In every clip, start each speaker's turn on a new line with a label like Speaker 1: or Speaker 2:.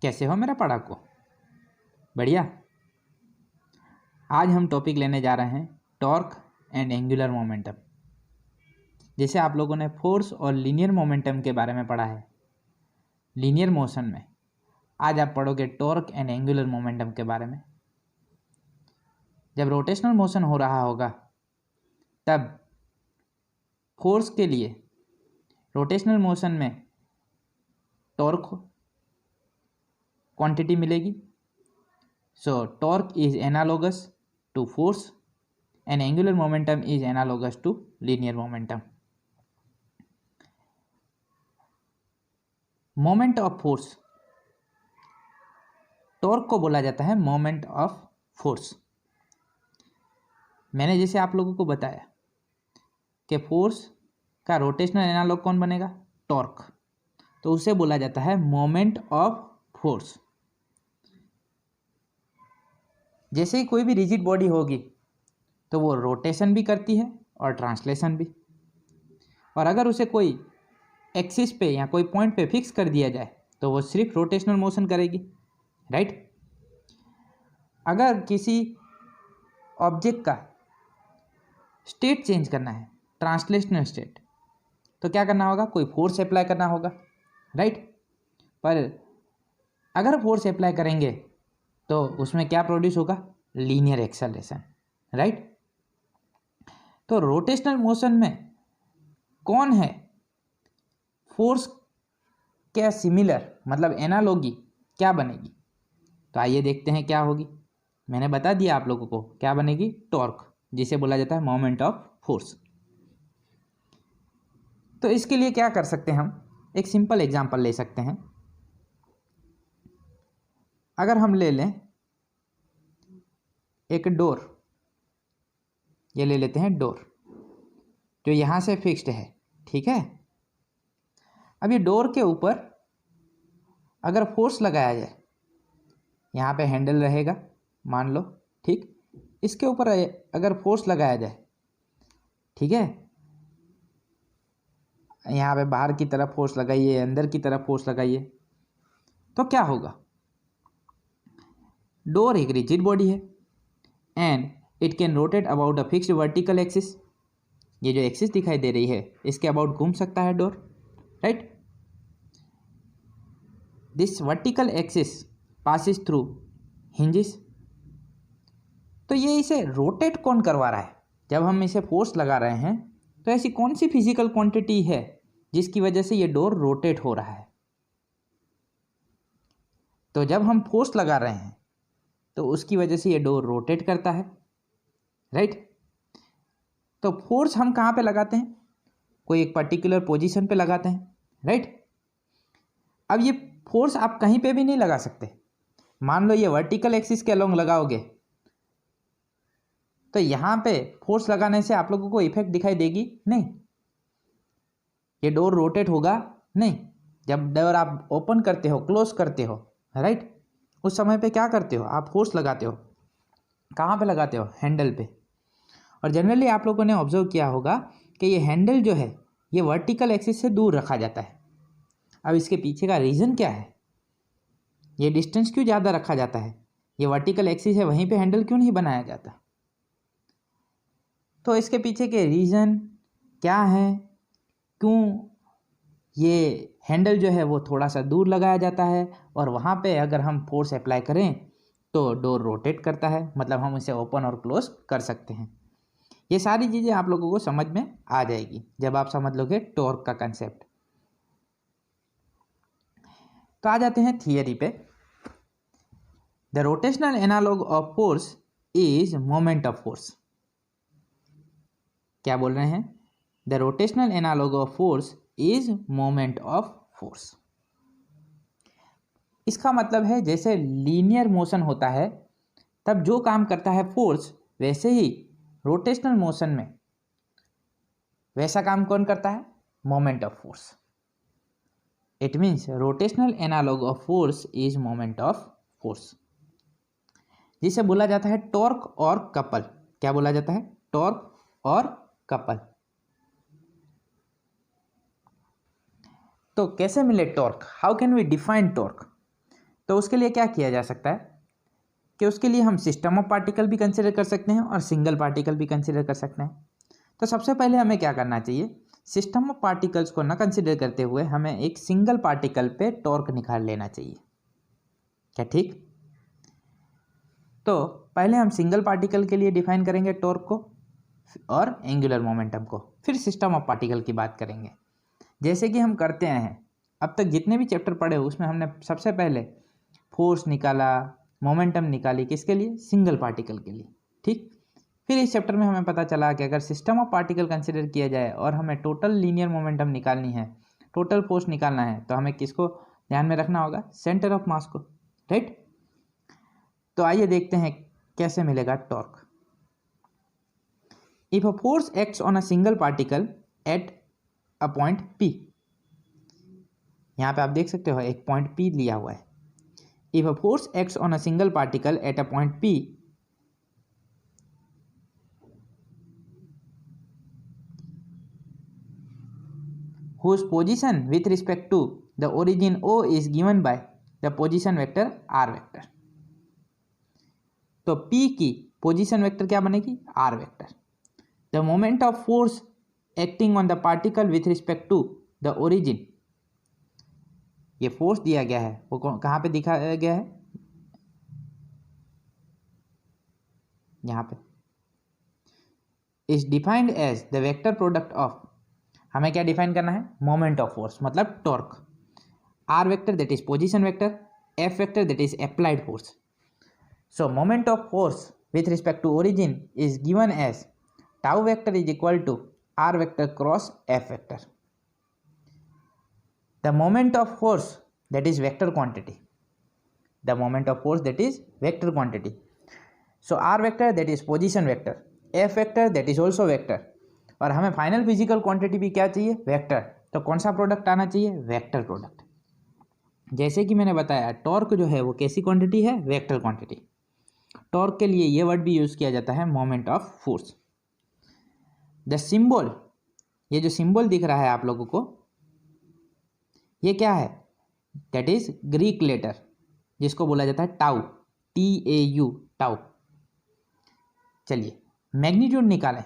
Speaker 1: कैसे हो मेरा पढ़ाकू? बढ़िया। आज हम टॉपिक लेने जा रहे हैं टॉर्क एंड एंगुलर मोमेंटम। जैसे आप लोगों ने फोर्स और लीनियर मोमेंटम के बारे में पढ़ा है लीनियर मोशन में, आज आप पढ़ोगे टॉर्क एंड एंगुलर मोमेंटम के बारे में। जब रोटेशनल मोशन हो रहा होगा तब फोर्स के लिए रोटेशनल मोशन में टॉर्क क्वांटिटी मिलेगी। So torque is analogous to force and angular momentum is analogous to linear momentum. Moment of force, torque को बोला जाता है मोमेंट ऑफ फोर्स। मैंने जैसे आप लोगों को बताया कि फोर्स का रोटेशनल एनालॉग कौन बनेगा? टॉर्क। तो उसे बोला जाता है मोमेंट ऑफ फोर्स। जैसे ही कोई भी रिजिड बॉडी होगी तो वो रोटेशन भी करती है और ट्रांसलेशन भी। और अगर उसे कोई एक्सिस पे या कोई पॉइंट पे फिक्स कर दिया जाए तो वो सिर्फ रोटेशनल मोशन करेगी, राइट। अगर किसी ऑब्जेक्ट का स्टेट चेंज करना है, ट्रांसलेशनल स्टेट, तो क्या करना होगा? कोई फोर्स अप्लाई करना होगा, राइट। पर अगर फोर्स अप्लाई करेंगे तो उसमें क्या प्रोड्यूस होगा? Linear acceleration, right. तो रोटेशनल मोशन में कौन है फोर्स क्या सिमिलर, मतलब एनालॉगी क्या बनेगी? तो आइए देखते हैं क्या होगी। मैंने बता दिया आप लोगों को क्या बनेगी, टॉर्क, जिसे बोला जाता है मोमेंट ऑफ फोर्स। तो इसके लिए क्या कर सकते हैं हम? एक सिंपल एग्जांपल ले सकते हैं। अगर हम ले लें एक डोर, ये ले लेते हैं डोर, जो यहाँ से फिक्स्ड है, ठीक है। अब ये डोर के ऊपर अगर फोर्स लगाया जाए, यहाँ पे हैंडल रहेगा मान लो, ठीक। इसके ऊपर अगर फोर्स लगाया जाए, ठीक है, यहाँ पे बाहर की तरफ फोर्स लगाइए, अंदर की तरफ फोर्स लगाइए, तो क्या होगा? डोर एक रिजिड बॉडी है and it can rotate about a fixed vertical axis. ये जो एक्सिस दिखाई दे रही है इसके अबाउट घूम सकता है door, right. This vertical axis passes through hinges. तो ये इसे रोटेट कौन करवा रहा है? जब हम इसे फोर्स लगा रहे हैं तो ऐसी कौन सी फिजिकल क्वांटिटी है जिसकी वजह से ये डोर रोटेट हो रहा है? तो जब हम फोर्स लगा रहे हैं तो उसकी वजह से ये डोर रोटेट करता है, राइट। तो फोर्स हम कहाँ पे लगाते हैं? कोई एक पर्टिकुलर पोजीशन पे लगाते हैं, राइट। अब ये फोर्स आप कहीं पे भी नहीं लगा सकते। मान लो ये वर्टिकल एक्सिस के अलोंग लगाओगे तो यहाँ पे फोर्स लगाने से आप लोगों को इफेक्ट दिखाई देगी नहीं, ये डोर रोटेट होगा नहीं। जब डोर आप ओपन करते हो, क्लोज करते हो, राइट, उस समय पे क्या करते हो? आप फोर्स लगाते हो। कहाँ पे लगाते हो? हैंडल पे। और जनरली आप लोगों ने ऑब्जर्व किया होगा कि ये हैंडल जो है ये वर्टिकल एक्सिस से दूर रखा जाता है। अब इसके पीछे का रीज़न क्या है? ये डिस्टेंस क्यों ज़्यादा रखा जाता है? ये वर्टिकल एक्सिस है, वहीं पे हैंडल क्यों नहीं बनाया जाता? तो इसके पीछे के रीज़न क्या है? क्यों ये हैंडल जो है वो थोड़ा सा दूर लगाया जाता है और वहाँ पे अगर हम फोर्स अप्लाई करें तो डोर रोटेट करता है, मतलब हम इसे ओपन और क्लोज कर सकते हैं। ये सारी चीज़ें आप लोगों को समझ में आ जाएगी जब आप समझ लोगे टॉर्क का कंसेप्ट। तो आ जाते हैं थियरी पे। The rotational analogue of force is moment of force. क्या बोल रहे हैं? The rotational analogue of force is moment of force. इसका मतलब है जैसे लीनियर मोशन होता है तब जो काम करता है फोर्स, वैसे ही रोटेशनल मोशन में वैसा काम कौन करता है? Moment of force. It means rotational analogue of force is moment of force, जिसे बोला जाता है टॉर्क और कपल। क्या बोला जाता है? टॉर्क और कपल। तो कैसे मिले torque? How can we define torque? तो उसके लिए क्या किया जा सकता है कि उसके लिए हम सिस्टम ऑफ पार्टिकल भी कंसिडर कर सकते हैं और सिंगल पार्टिकल भी कंसिडर कर सकते हैं। तो सबसे पहले हमें क्या करना चाहिए, सिस्टम ऑफ पार्टिकल्स को ना कंसिडर करते हुए हमें एक सिंगल पार्टिकल पे टॉर्क निकाल लेना चाहिए। क्या ठीक? तो पहले हम सिंगल पार्टिकल के लिए डिफाइन करेंगे टॉर्क को और एंगुलर मोमेंटम को, फिर सिस्टम ऑफ पार्टिकल की बात करेंगे। जैसे कि हम करते आए हैं अब तक, जितने भी चैप्टर पढ़े उसमें हमने सबसे पहले फोर्स निकाला, मोमेंटम निकाली, किसके लिए? सिंगल पार्टिकल के लिए। ठीक, फिर इस चैप्टर में हमें पता चला कि अगर सिस्टम ऑफ पार्टिकल कंसिडर किया जाए और हमें टोटल लीनियर मोमेंटम निकालनी है, टोटल फोर्स निकालना है, तो हमें किसको ध्यान में रखना होगा? सेंटर ऑफ मास को। राइट, तो आइए देखते हैं कैसे मिलेगा torque. If a force acts on a single particle at a point P, यहाँ पे आप देख सकते हो एक पॉइंट P लिया हुआ है। If a force acts on a single particle at a point P whose position with respect to the origin O is given by the position vector R vector, तो P की position vector क्या बनेगी? R vector. The moment of force acting on the particle with respect to the origin, ये force दिया गया है वो कहाँ पे दिखाया गया है? यहाँ पे। Is defined as the vector product of, हमें क्या डिफाइन करना है? मोमेंट ऑफ फोर्स मतलब torque. R vector that is position vector, F vector that is applied force. So moment of force with respect to origin is given as tau vector is equal to R vector cross F vector. The moment of force that is vector quantity, the moment of force that is vector quantity. So R vector that is position vector, F vector that is also vector, और हमें final physical quantity भी क्या चाहिए? Vector. तो कौन सा product आना चाहिए? Vector product. जैसे कि मैंने बताया टॉर्क जो है वो कैसी क्वांटिटी है? Vector quantity. टॉर्क के लिए ये वर्ड भी यूज किया जाता है moment of force. The symbol, ये जो सिंबल दिख रहा है आप लोगों को, ये क्या है? दैट इज ग्रीक लेटर जिसको बोला जाता है टाउ, TAU, टाउ। चलिए मैग्नीट्यूड निकालें,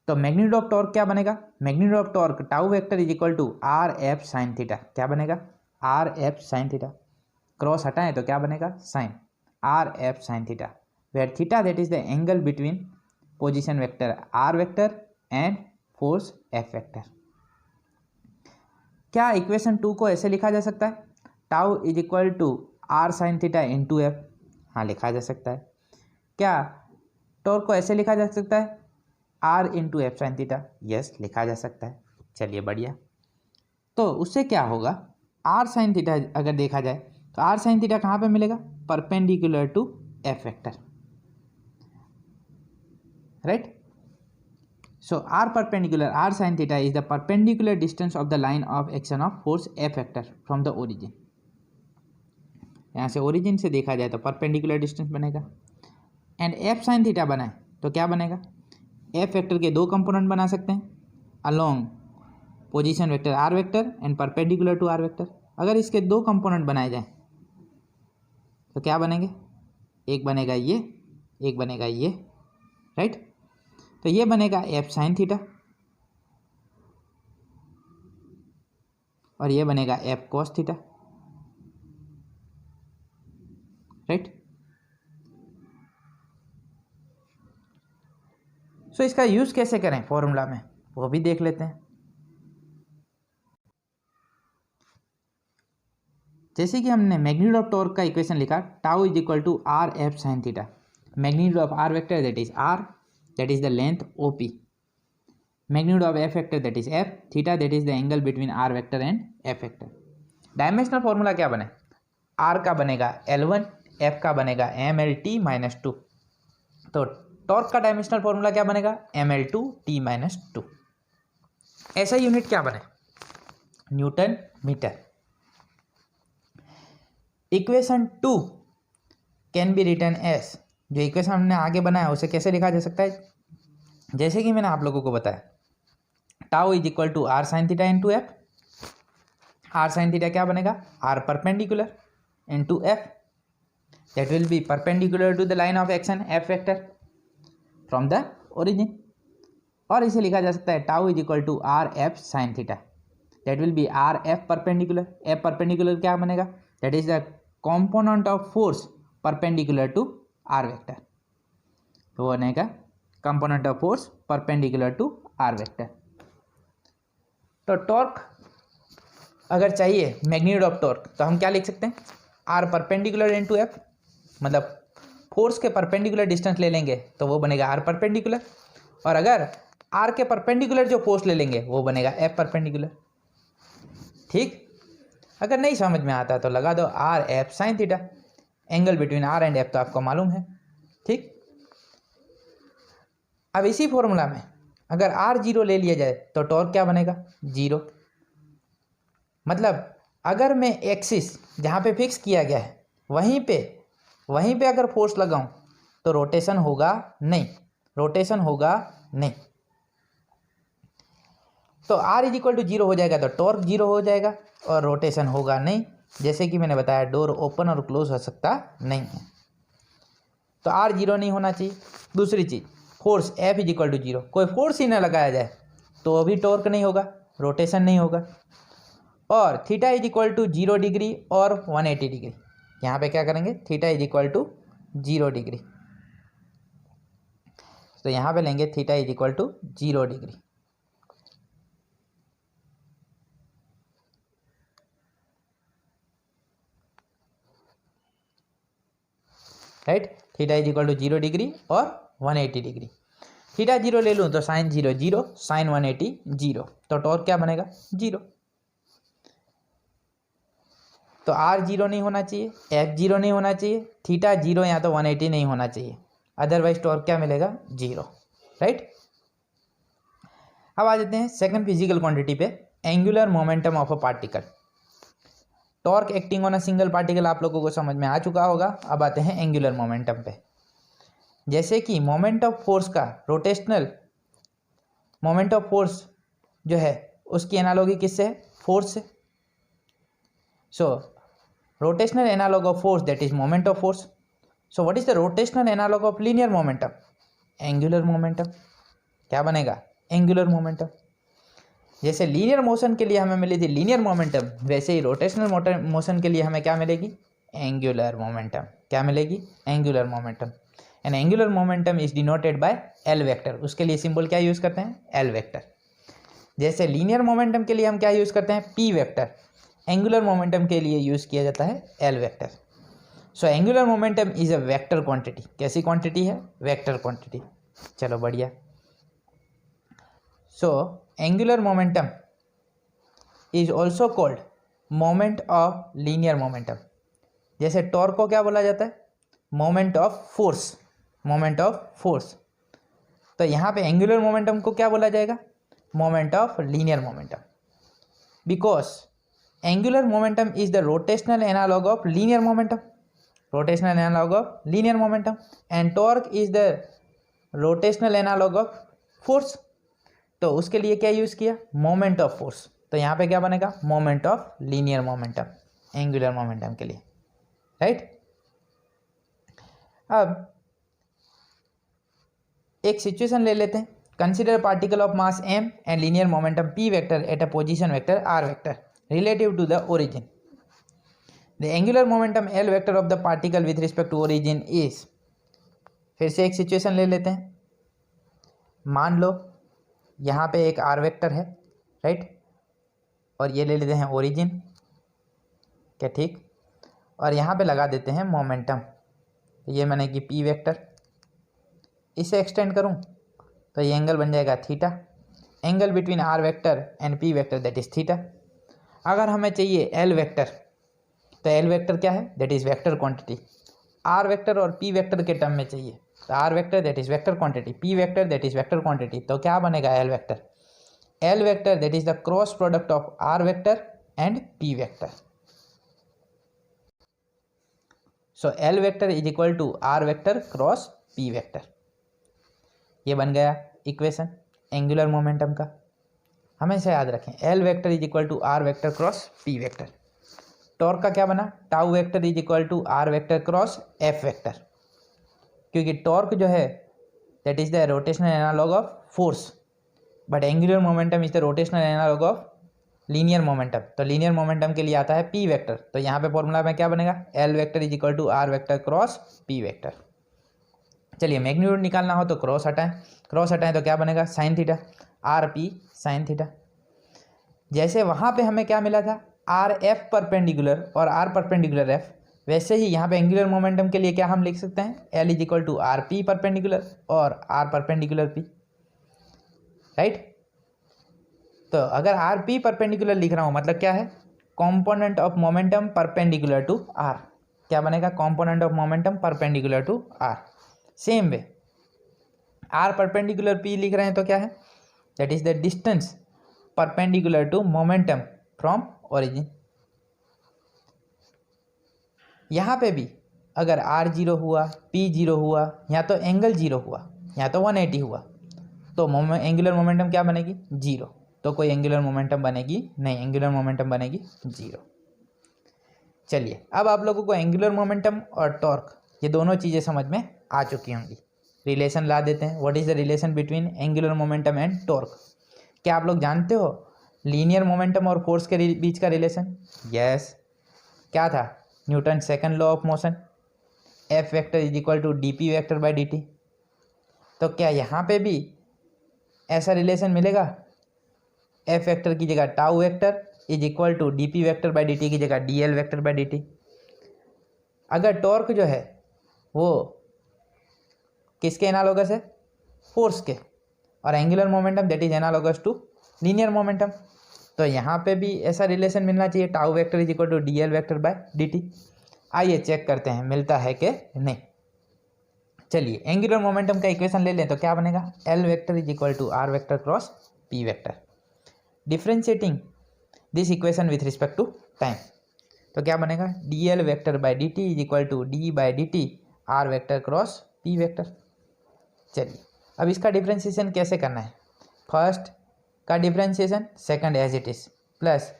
Speaker 1: तो मैग्नीट्यूड ऑफ टॉर्क क्या बनेगा? Magnitude of torque tau vector is equal to RF sine theta. क्या बनेगा? RF sine theta. क्रॉस हटाएं तो क्या बनेगा? Sine, RF sine theta, where theta that is the angle between position vector R vector and force F vector. क्या equation 2 को ऐसे लिखा जा सकता है? Tau is equal to R sine theta into F, हाँ लिखा जा सकता है। क्या टॉर्क को ऐसे लिखा जा सकता है? R into F sine theta, yes लिखा जा सकता है। चलिए बढ़िया। तो उससे क्या होगा? R साइन थीटा अगर देखा जाए तो R साइन थीटा कहाँ पे मिलेगा? Perpendicular to F vector. Right, so R perpendicular, R sin theta is the perpendicular distance of the line of action of force F vector from the origin। यहाँ से origin से देखा जाए तो perpendicular distance बनेगा, एंड F sin थीटा बनाए तो क्या बनेगा? F वेक्टर के दो कंपोनेंट बना सकते हैं, along position vector R vector and perpendicular to R vector. अगर इसके दो कंपोनेंट बनाए जाए तो क्या बनेंगे? एक बनेगा ये, एक बनेगा ये। राइट, तो ये बनेगा F साइन थीटा और ये बनेगा F कॉस थीटा। राइट, सो इसका यूज कैसे करें फॉर्मूला में वो भी देख लेते हैं। जैसे कि हमने मैग्नीट्यूड ऑफ टॉर्क का इक्वेशन लिखा, tau is equal to RF sine theta, magnitude of R vector that is R, that is the length OP, magnitude of F vector that is F, theta that is the angle between R vector and F vector। Dimensional formula क्या बने? R का बनेगा L1, F का बनेगा MLT-2। तो torque का dimensional formula क्या बनेगा? ML2T-2। ऐसा यूनिट क्या बने? Newton metre. Equation 2 can be written as, जो इक्वेशन हमने आगे बनाया उसे कैसे लिखा जा सकता है? जैसे कि मैंने आप लोगों को बताया, tau is equal to R sine theta into F. R sine theta क्या बनेगा? R perpendicular, into F, that will be perpendicular to the line of action F vector from the origin. और इसे लिखा जा सकता है tau is equal to R F sine theta, that will be R F perpendicular. F perpendicular क्या बनेगा, that is the component of force perpendicular to R vector. तो वो बनेगा component of force perpendicular to R vector. तो torque अगर चाहिए, magnitude of torque, तो हम क्या लिख सकते हैं, आर परपेंडिकुलर इनटू एफ. मतलब फोर्स के परपेंडिकुलर डिस्टेंस ले लेंगे तो वो बनेगा आर परपेंडिकुलर, और अगर आर के परपेंडिकुलर जो फोर्स ले लेंगे वो बनेगा एफ परपेंडिकुलर. ठीक. अगर नहीं समझ में आता तो लगा दो R F sine theta. Angle between R and F तो आपको मालूम है. ठीक. अब इसी फॉर्मूला में अगर आर जीरो ले लिया जाए तो टॉर्क क्या बनेगा, जीरो. मतलब अगर मैं एक्सिस जहाँ पे फिक्स किया गया है वहीं पे अगर फोर्स लगाऊं तो रोटेशन होगा नहीं, रोटेशन होगा नहीं. तो R is equal to zero हो जाएगा तो टॉर्क जीरो हो जाएगा और रोटेशन होगा नहीं. जैसे कि मैंने बताया डोर ओपन और क्लोज हो सकता नहीं है, तो आर जीरो नहीं होना चाहिए. दूसरी चीज़, force F is equal to zero, कोई फोर्स ही ना लगाया जाए तो अभी टॉर्क नहीं होगा, रोटेशन नहीं होगा. और theta is equal to 0 degree और 180 डिग्री. यहाँ पे क्या करेंगे, theta is equal to 0 degree, तो यहाँ पे लेंगे theta is equal to 0 degree. Right. Theta is equal to 0 degree और 180 डिग्री. थीटा जीरो ले लूँ तो sine zero zero, sine 180 zero, तो टॉर्क क्या बनेगा, जीरो. तो आर जीरो नहीं होना चाहिए, एफ जीरो नहीं होना चाहिए, थीटा जीरो या तो 180 नहीं होना चाहिए, अदरवाइज टॉर्क क्या मिलेगा, जीरो. राइट. अब आ जाते हैं सेकंड फिजिकल क्वांटिटी पे, angular momentum of a particle. Torque acting on a single particle आप लोगों को समझ में आ चुका होगा. अब आते हैं एंगुलर मोमेंटम पे. जैसे कि मोमेंट ऑफ फोर्स का, रोटेशनल मोमेंट ऑफ फोर्स जो है उसकी एनालॉगी किससे है, फोर्स से. So rotational analogue of force that is moment of force. So what is the rotational analogue of linear momentum, angular momentum. क्या बनेगा, एंगुलर मोमेंटम. जैसे लीनियर मोशन के लिए हमें मिली थी लीनियर मोमेंटम, वैसे ही रोटेशनल मोशन के लिए हमें क्या मिलेगी, एंगुलर मोमेंटम. क्या मिलेगी, angular momentum. And angular momentum is denoted by L vector. उसके लिए सिंबल क्या यूज़ करते हैं, एल वेक्टर. जैसे लीनियर मोमेंटम के लिए हम क्या यूज़ करते हैं, पी वेक्टर. एंगुलर मोमेंटम के लिए यूज़ किया जाता है L vector. So angular momentum is a vector quantity. कैसी क्वांटिटी है, वेक्टर क्वांटिटी. चलो बढ़िया. So angular momentum is also called moment of linear momentum. जैसे टॉर्क को क्या बोला जाता है, moment of force, moment of force. तो यहाँ पे एंगुलर मोमेंटम को क्या बोला जाएगा, moment of linear momentum. Because angular momentum is the rotational analogue of linear momentum, rotational analogue of linear momentum. And torque is the rotational analogue of force. तो उसके लिए क्या यूज़ किया, मोमेंट ऑफ फोर्स. तो यहाँ पे क्या बनेगा, moment of linear momentum, angular momentum के लिए. राइट. अब एक सिचुएशन ले लेते हैं. Consider particle of mass m and linear momentum p vector at a position vector r vector relative to the origin. The angular momentum l vector of the particle with respect to origin is. फिर से एक situation ले लेते हैं. मान लो यहाँ पे एक r वेक्टर है, राइट, और ये ले लेते हैं ओरिजिन. क्या, ठीक. और यहाँ पे लगा देते हैं मोमेंटम. ये मैंने कि p वेक्टर, इसे एक्सटेंड करूँ तो ये एंगल बन जाएगा theta. Angle between r vector and p vector that is theta. अगर हमें चाहिए l वेक्टर, तो l वेक्टर क्या है, that is vector quantity. r vector और p वेक्टर के टर्म में चाहिए, तो r vector that is vector quantity, p vector that is vector quantity. तो क्या बनेगा, l vector. l vector that is the cross product of r vector and p vector. So l vector is equal to r vector cross p vector. ये बन गया equation angular momentum का. हमेशा याद रखें, l vector is equal to r vector cross p vector. Torque का क्या बना, tau vector is equal to R vector cross F vector, क्योंकि टॉर्क जो है that is the rotational analogue of force, but angular momentum is the rotational analogue of linear momentum. तो linear momentum के लिए आता है पी वेक्टर, तो यहाँ पे फॉर्मूला में क्या बनेगा, L vector is equal to R vector cross P vector. चलिए मैग्नीट्यूड निकालना हो तो क्रॉस हटाएं तो क्या बनेगा, sine theta, R P sine theta. जैसे वहाँ पे हमें क्या मिला था, आर एफ परपेंडिकुलर और आर परपेंडिकुलर एफ, वैसे ही यहाँ पे एंगुलर मोमेंटम के लिए क्या हम लिख सकते हैं, L is equal to R P perpendicular और आर परपेंडिकुलर पी, राइट। तो अगर आर पी परपेंडिकुलर लिख रहा हूँ मतलब क्या है, component of momentum perpendicular to R, क्या बनेगा, component of momentum perpendicular to R. Same way R perpendicular P लिख रहे हैं तो क्या है, that is the distance perpendicular to momentum from origin. यहाँ पे भी अगर आर जीरो हुआ, पी जीरो हुआ, या तो एंगल जीरो हुआ या तो 180 हुआ, तो एंगुलर मोमेंटम क्या बनेगी, जीरो। तो कोई एंगुलर मोमेंटम बनेगी नहीं, एंगुलर मोमेंटम बनेगी जीरो। चलिए अब आप लोगों को एंगुलर मोमेंटम और टॉर्क ये दोनों चीज़ें समझ में आ चुकी होंगी। रिलेशन ला देते हैं, what is the relation between angular momentum and torque. क्या आप लोग जानते हो लीनियर मोमेंटम और फोर्स के बीच का रिलेशन? यस, क्या था, Newton second law of motion, F vector is equal to D P vector by D T. तो क्या यहाँ पे भी ऐसा रिलेशन मिलेगा, एफ वेक्टर की जगह tau vector is equal to D P vector by D T की जगह D L vector by D T. अगर टॉर्क जो है वो किसके एनालोगस है, फोर्स के, और angular momentum that is analogous to linear momentum, तो यहाँ पे भी ऐसा रिलेशन मिलना चाहिए, tau vector is equal to D L vector by D T. आइए चेक करते हैं मिलता है कि नहीं। चलिए एंगुलर मोमेंटम का इक्वेशन ले लें तो क्या बनेगा, L vector is equal to R vector cross P vector. Differentiating this equation with respect to time, तो क्या बनेगा, D L vector by D T is equal to D by D T R vector cross P vector. चलिए अब इसका differentiation कैसे करना है, first का differentiation second as it is plus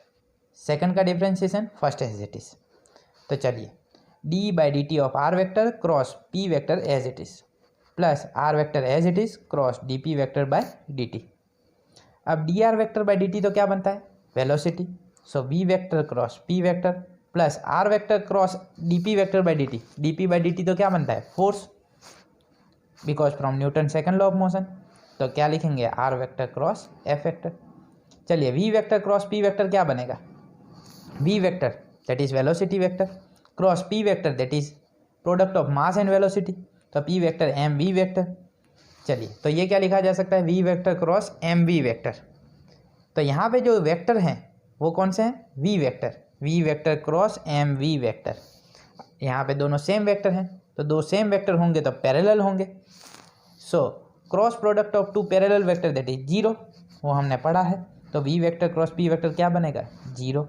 Speaker 1: second का differentiation first as it is. तो चलिए D by D T of R vector cross P vector as it is plus R vector as it is cross D P vector by D T. अब D R vector by D T तो क्या बनता है, velocity, so V vector cross P vector plus R vector cross D P vector by D T. D P by D T तो क्या बनता है, force, because from Newton second law of motion. तो क्या लिखेंगे, are vector cross F vector. चलिए V vector cross P vector क्या बनेगा, V vector that is velocity vector cross P vector that is product of mass and velocity, तो P vector M V vector. चलिए तो ये क्या लिखा जा सकता है, V vector cross M V vector. तो यहाँ पे जो वेक्टर हैं वो कौन से हैं, V vector cross M V vector. यहाँ पे दोनों सेम वेक्टर हैं, तो दो सेम वेक्टर होंगे तो पैरेलल होंगे, so cross product of two parallel vector that is zero, वो हमने पढ़ा है। तो V vector cross P vector क्या बनेगा, zero,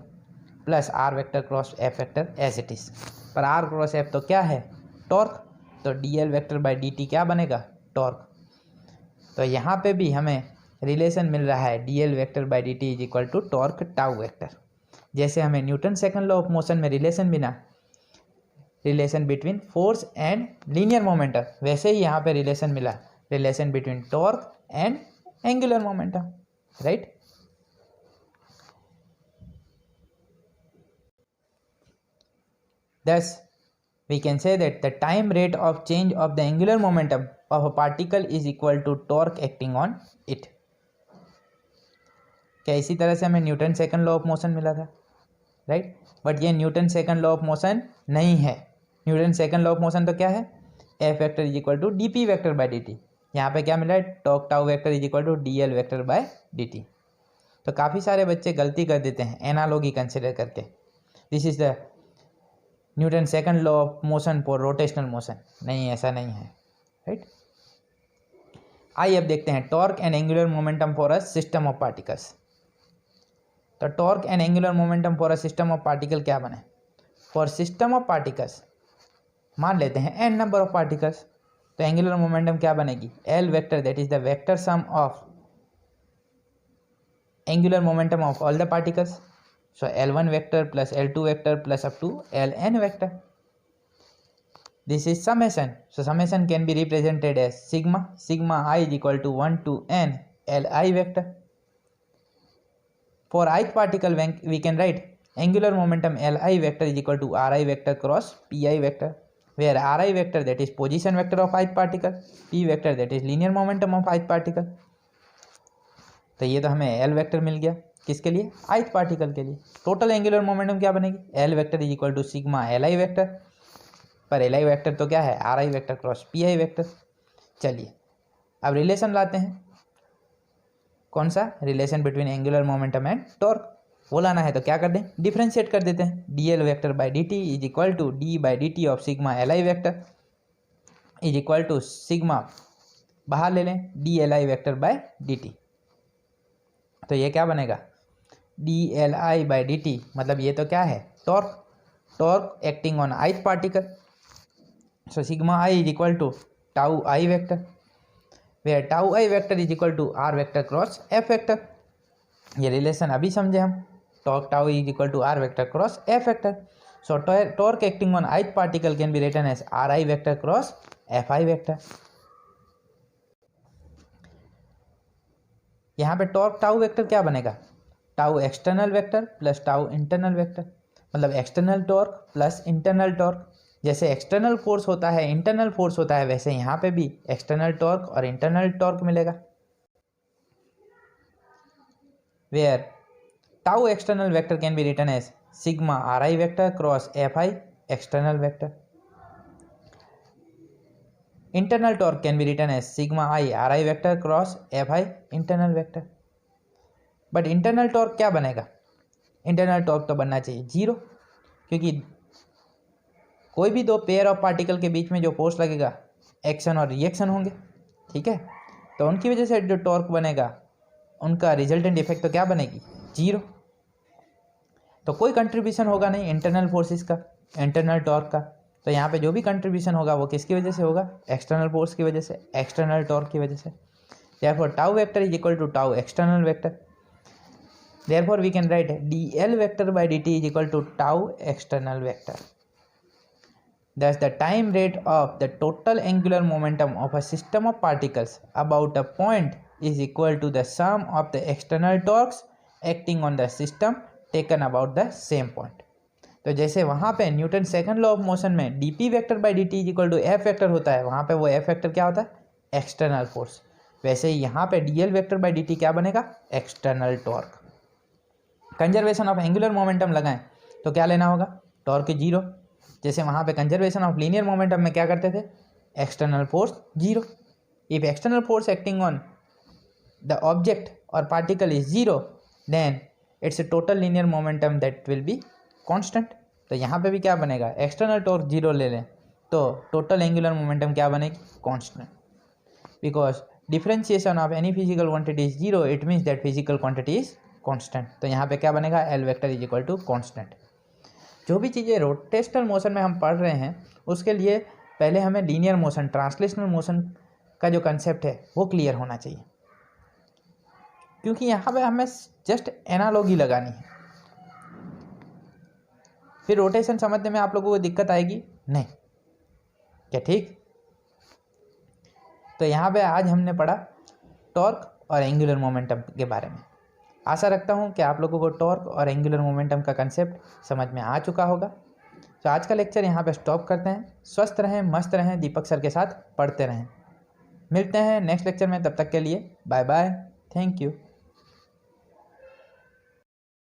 Speaker 1: plus R vector cross F vector as it is, पर आर क्रॉस एफ तो क्या है, टॉर्क, तो D L vector by D T क्या बनेगा, टॉर्क। तो यहाँ पे भी हमें रिलेशन मिल रहा है D L vector by D T is equal to torque tau vector. जैसे हमें Newton second law of motion में रिलेशन मिला, relation between force and linear momentum, वैसे ही यहाँ पे रिलेशन मिला, relation between torque and angular momentum, right. Thus, we can say that the time rate of change of the angular momentum of a particle is equal to torque acting on it. क्या इसी तरह से हमें Newton second law of motion मिला था, right, but ये Newton second law of motion नहीं है। Newton second law of motion तो क्या है, F vector is equal to D P vector by D T. यहाँ पे क्या मिला है, torque tau vector is equal to D L vector by D T. तो काफ़ी सारे बच्चे गलती कर देते हैं एनालॉगी कंसिडर करके, this is the Newton second law of motion for rotational motion, नहीं ऐसा नहीं है, राइट। आइए अब देखते हैं torque and angular momentum for a system of particles. तो torque and angular momentum for a system of particle क्या बने, फॉर सिस्टम ऑफ पार्टिकल्स मान लेते हैं एन नंबर ऑफ पार्टिकल्स, तो एंगुलर मोमेंटम क्या बनेगी, L vector that is the vector sum of angular momentum of all the particles So L1 vector plus L2 vector plus up to Ln vector. This is summation. So summation can be represented as sigma. Sigma I is equal to 1 to n Li vector. For ith particle, we can write angular momentum Li vector is equal to Ri vector cross Pi vector, where Ri vector that is position vector of ith particle, P vector that is linear momentum of ith particle. तो ये तो हमें L vector मिल गया, किसके लिए? ith particle के लिए. Total angular momentum क्या बनेगी? L vector is equal to sigma Li vector, पर Li वेक्टर तो क्या है? Ri vector cross Pi vector. चलिए अब रिलेशन लाते हैं. कौन सा? Relation between angular momentum and torque. वो लाना है तो क्या कर दें? डिफ्रेंशिएट कर देते हैं. dl vector by dt is equal to d by dt of sigma Li vector is equal to sigma, बाहर ले लें, dli वेक्टर बाई dt. तो ये क्या बनेगा? dli बाई dt, मतलब ये तो क्या है? Torque. Torque acting on ith particle. So sigma i is equal to tau i vector, where tau i vector is equal to r vector cross f vector. ये रिलेशन अभी समझे हम. Torque tau is equal to r vector cross f vector. So torque acting on ith particle can be written as ri vector cross fi vector. यहाँ पे torque tau vector क्या बनेगा? Tau external vector plus tau internal vector, मतलब external torque plus internal torque. जैसे external force होता है, internal force होता है, वैसे यहाँ पे भी एक्सटर्नल टॉर्क और इंटरनल टॉर्क मिलेगा. Where tau external vector can be written as sigma ri vector cross fi external vector. Internal torque can be written as sigma i ri vector cross fi internal vector. But internal torque क्या बनेगा? Internal torque तो बनना चाहिए zero, क्योंकि कोई भी दो pair of particle के बीच में जो फोर्स लगेगा, एक्शन और रिएक्शन होंगे, ठीक है, तो उनकी वजह से जो टॉर्क बनेगा, उनका रिजल्टेंट इफेक्ट तो क्या बनेगी? जीरो. तो कोई कंट्रीब्यूशन होगा नहीं इंटरनल फोर्सेस का, इंटरनल टॉर्क का. तो यहाँ पे जो भी कंट्रीब्यूशन होगा वो किसकी वजह से होगा? एक्सटर्नल फोर्स की वजह से, एक्सटर्नल टॉर्क की वजह से. Therefore tau vector is equal to tau external vector. Therefore we can write dl vector by dt is equal to tau external vector. Thus the time rate of the total angular momentum of a system of particles about a point is equal to the sum of the external torques acting on the system taken about the same point. तो जैसे वहाँ पे Newton second law of motion में dp vector by dt is equal to f vector होता है, वहाँ पे वो f वेक्टर क्या होता है? External force. वैसे ही यहाँ पे dl वेक्टर बाई dt क्या बनेगा? External torque. Conservation of angular momentum लगाएं तो क्या लेना होगा? Torque zero. जैसे वहाँ पे कंजर्वेशन ऑफ लीनियर मोमेंटम में क्या करते थे? External force zero. If external force acting on the object और particle is zero, then it's a total linear momentum that will be constant. तो यहाँ पे भी क्या बनेगा? एक्सटर्नल टॉर्क जीरो ले लें तो टोटल एंगुलर मोमेंटम क्या बनेगी? Constant. Because differentiation of any physical quantity is zero, it means that physical quantity is constant. तो यहाँ पे क्या बनेगा? L vector is equal to constant. जो भी चीज़ें रोटेशनल मोशन में हम पढ़ रहे हैं, उसके लिए पहले हमें लीनियर मोशन, ट्रांसलेशनल मोशन का जो कंसेप्ट है वो क्लियर होना चाहिए, क्योंकि यहाँ पे हमें जस्ट एनालॉजी लगानी है. फिर रोटेशन समझने में आप लोगों को दिक्कत आएगी नहीं, क्या ठीक? तो यहाँ पे आज हमने पढ़ा टॉर्क और एंगुलर मोमेंटम के बारे में. आशा रखता हूँ कि आप लोगों को टॉर्क और एंगुलर मोमेंटम का कंसेप्ट समझ में आ चुका होगा. तो आज का लेक्चर यहाँ पे स्टॉप करते हैं. स्वस्थ रहें, मस्त रहें, दीपक सर के साथ पढ़ते रहें. मिलते हैं नेक्स्ट लेक्चर में. तब तक के लिए बाय बाय. Thank you.